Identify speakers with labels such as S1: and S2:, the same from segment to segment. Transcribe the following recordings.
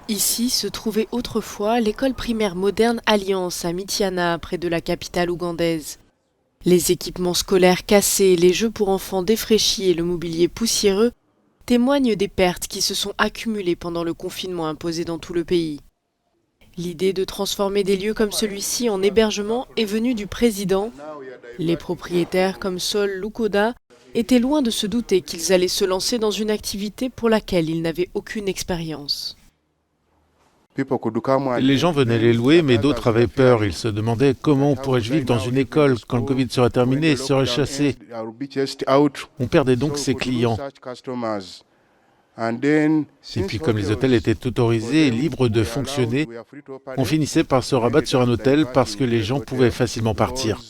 S1: Ici se trouvait autrefois l'école primaire moderne Alliance à Mityana, près de la capitale ougandaise. Les équipements scolaires cassés, les jeux pour enfants défraîchis et le mobilier poussiéreux témoignent des pertes qui se sont accumulées pendant le confinement imposé dans tout le pays. L'idée de transformer des lieux comme celui-ci en hébergement est venue du président. Les propriétaires comme Sol Lukoda étaient loin de se douter qu'ils allaient se lancer dans une activité pour laquelle ils n'avaient aucune expérience.
S2: Les gens venaient les louer, mais d'autres avaient peur. Ils se demandaient comment pourrais-je vivre dans une école quand le Covid serait terminé et serait chassé. On perdait donc ses clients. Et puis comme les hôtels étaient autorisés et libres de fonctionner, on finissait par se rabattre sur un hôtel parce que les gens pouvaient facilement partir.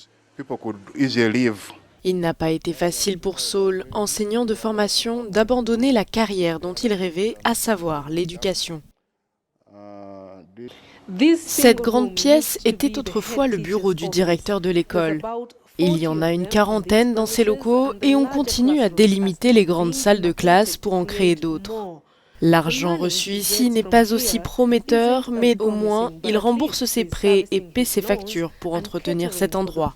S1: Il n'a pas été facile pour Saul, enseignant de formation, d'abandonner la carrière dont il rêvait, à savoir l'éducation. Cette grande pièce était autrefois le bureau du directeur de l'école. Il y en a une quarantaine dans ces locaux et on continue à délimiter les grandes salles de classe pour en créer d'autres. L'argent reçu ici n'est pas aussi prometteur, mais au moins il rembourse ses prêts et paie ses factures pour entretenir cet endroit.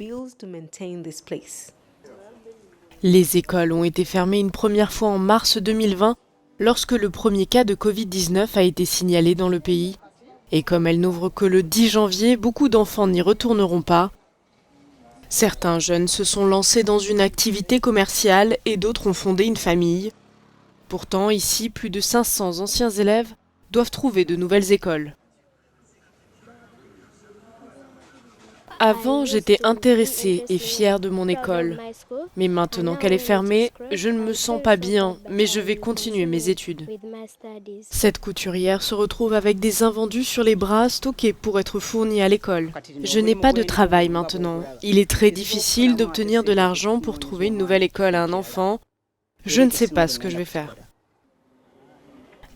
S1: Les écoles ont été fermées une première fois en mars 2020, lorsque le premier cas de Covid-19 a été signalé dans le pays. Et comme elles n'ouvrent que le 10 janvier, beaucoup d'enfants n'y retourneront pas. Certains jeunes se sont lancés dans une activité commerciale et d'autres ont fondé une famille. Pourtant, ici, plus de 500 anciens élèves doivent trouver de nouvelles écoles. Avant, j'étais intéressée et fière de mon école. Mais maintenant qu'elle est fermée, je ne me sens pas bien, mais je vais continuer mes études. Cette couturière se retrouve avec des invendus sur les bras stockés pour être fournis à l'école. Je n'ai pas de travail maintenant. Il est très difficile d'obtenir de l'argent pour trouver une nouvelle école à un enfant. Je ne sais pas ce que je vais faire.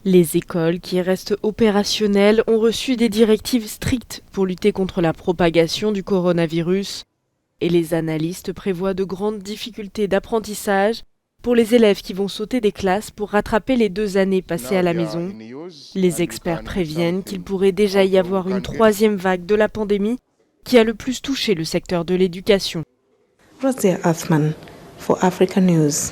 S1: Les écoles qui restent opérationnelles ont reçu des directives strictes pour lutter contre la propagation du coronavirus et les analystes prévoient de grandes difficultés d'apprentissage pour les élèves qui vont sauter des classes pour rattraper les 2 années passées à la maison. Les experts préviennent qu'il pourrait déjà y avoir une 3e vague de la pandémie qui a le plus touché le secteur de l'éducation.
S3: Rosia Athman for Africa News.